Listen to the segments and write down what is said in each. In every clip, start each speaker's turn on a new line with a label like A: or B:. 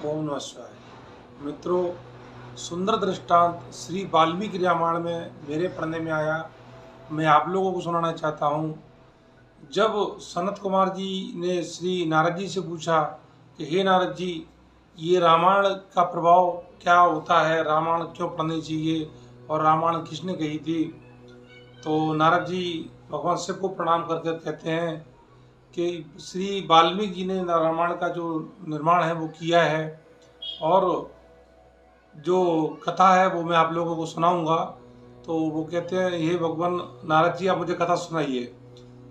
A: ओम नमः शिवाय। मित्रों, सुंदर दृष्टांत श्री वाल्मीकि रामायण में मेरे पढ़ने में आया। मैं आप लोगों को सुनाना चाहता हूँ। जब सनत कुमार जी ने श्री नारद जी से पूछा कि हे नारद जी, ये रामायण का प्रभाव क्या होता है, रामायण क्यों पढ़नी चाहिए और रामायण किसने कही थी, तो नारद जी भगवान शिव को प्रणाम करके कहते हैं कि श्री वाल्मीकि जी ने रामायण का जो निर्माण है वो किया है, और जो कथा है वो मैं आप लोगों को सुनाऊंगा। तो वो कहते हैं, हे भगवान नारद जी, आप मुझे कथा सुनाइए।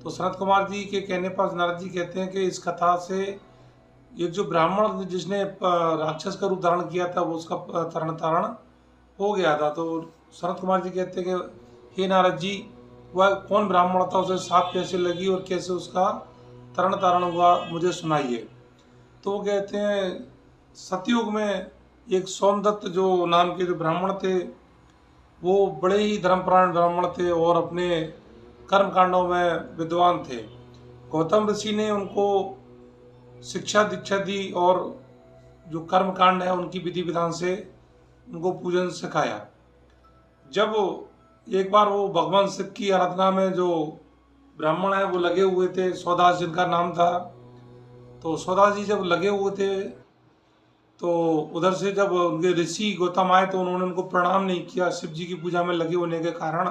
A: तो सनत कुमार जी के कहने पर नारद जी कहते हैं कि इस कथा से एक जो ब्राह्मण जिसने राक्षस का रूप धारण किया था वो उसका तरण तारण हो गया था। तो सनत कुमार जी कहते हैं कि हे नारद जी, वह कौन ब्राह्मण था, उसे सांप कैसे लगी और कैसे उसका तरण तारण हुआ, मुझे सुनाइए। तो वो कहते हैं, सतयुग में एक सोमदत्त जो नाम के जो ब्राह्मण थे, वो बड़े ही धर्मपरायण ब्राह्मण थे और अपने कर्म कांडों में विद्वान थे। गौतम ऋषि ने उनको शिक्षा दीक्षा दी और जो कर्म कांड है उनकी विधि विधान से उनको पूजन सिखाया। जब एक बार वो भगवान शिव की आराधना में जो ब्राह्मण है वो लगे हुए थे, सौदास जिनका नाम था, तो सौदास जी जब लगे हुए थे तो उधर से जब उनके ऋषि गौतम आए तो उन्होंने उनको प्रणाम नहीं किया शिव जी की पूजा में लगे होने के कारण।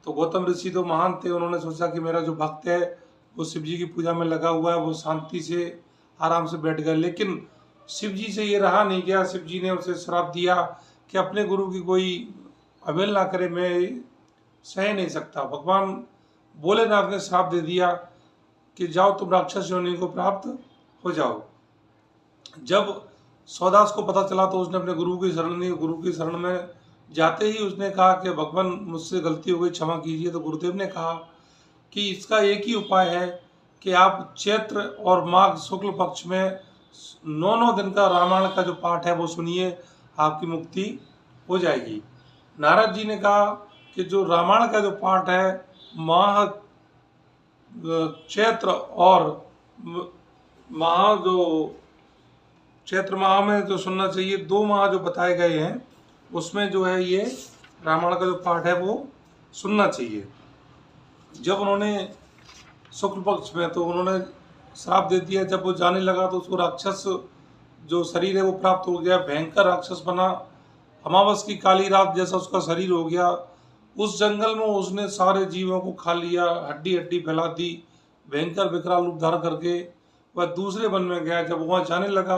A: तो गौतम ऋषि तो महान थे, उन्होंने सोचा कि मेरा जो भक्त है वो शिव जी की पूजा में लगा हुआ है, वो शांति से आराम से बैठ गए। लेकिन शिव जी से ये रहा नहीं गया। शिव जी ने उसे श्राप दिया कि अपने गुरु की कोई अवहेलना करे, मैं सह नहीं सकता। भगवान भोलेनाथ ने श्राप दे दिया कि जाओ, तुम राक्षस योनि को प्राप्त हो जाओ। जब सौदास को पता चला तो उसने अपने गुरु की शरण ली। गुरु की शरण में जाते ही उसने कहा कि भगवान, मुझसे गलती हो गई, क्षमा कीजिए। तो गुरुदेव ने कहा कि इसका एक ही उपाय है कि आप चैत्र और माघ शुक्ल पक्ष में 9 दिन का रामायण का जो पाठ है वो सुनिए, आपकी मुक्ति हो जाएगी। नारद जी ने कहा कि जो रामायण का जो पाठ है माह चैत्र और माह जो चैत्र माह में जो सुनना चाहिए, 2 माह जो बताए गए हैं उसमें जो है ये रामायण का जो पाठ है वो सुनना चाहिए। जब उन्होंने शुक्ल पक्ष में, तो उन्होंने श्राप दे दिया। जब वो जाने लगा तो उसको राक्षस जो शरीर है वो प्राप्त हो गया, भयंकर राक्षस बना, अमावस की काली रात जैसा उसका शरीर हो गया। उस जंगल में उसने सारे जीवों को खा लिया, हड्डी हड्डी फैला दी, भयंकर विकराल रूप धारण करके वह दूसरे वन में गया। जब वहाँ जाने लगा